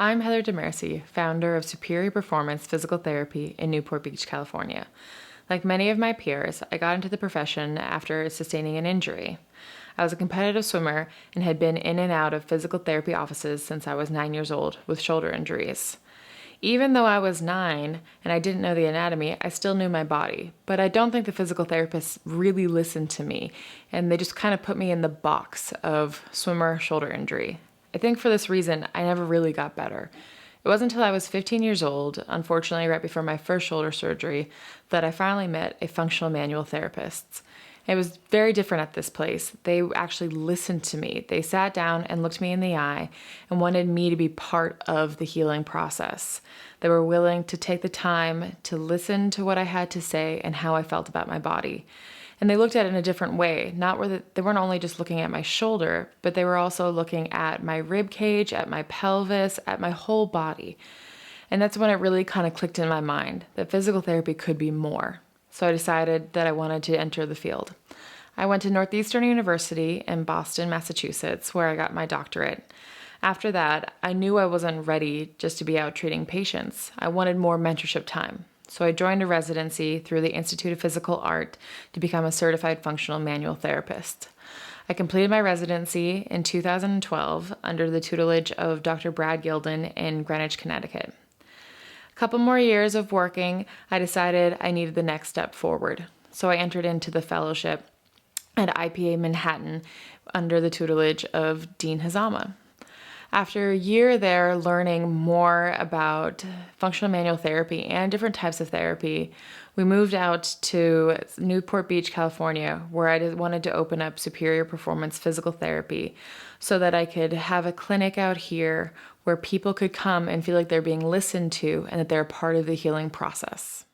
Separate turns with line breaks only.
I'm Heather Demirci, founder of Superior Performance Physical Therapy in Newport Beach, California. Like many of my peers, I got into the profession after sustaining an injury. I was a competitive swimmer and had been in and out of physical therapy offices since I was 9 years old with shoulder injuries. Even though I was 9 and I didn't know the anatomy, I still knew my body. But I don't think the physical therapists really listened to me, and they just kind of put me in the box of swimmer shoulder injury. I think for this reason, I never really got better. It wasn't until I was 15 years old, unfortunately right before my first shoulder surgery, that I finally met a functional manual therapist. It was very different at this place. They actually listened to me. They sat down and looked me in the eye and wanted me to be part of the healing process. They were willing to take the time to listen to what I had to say and how I felt about my body. And they looked at it in a different way, they weren't only just looking at my shoulder, but they were also looking at my rib cage, at my pelvis, at my whole body. And that's when it really kind of clicked in my mind that physical therapy could be more. So I decided that I wanted to enter the field. I went to Northeastern University in Boston, Massachusetts, where I got my doctorate. After that, I knew I wasn't ready just to be out treating patients. I wanted more mentorship time. So I joined a residency through the Institute of Physical Art to become a certified functional manual therapist. I completed my residency in 2012 under the tutelage of Dr. Brad Gilden in Greenwich, Connecticut. A couple more years of working, I decided I needed the next step forward. So I entered into the fellowship at IPA Manhattan under the tutelage of Dean Hazama. After a year there learning more about functional manual therapy and different types of therapy, we moved out to Newport Beach, California, where I wanted to open up Superior Performance Physical Therapy so that I could have a clinic out here where people could come and feel like they're being listened to and that they're part of the healing process.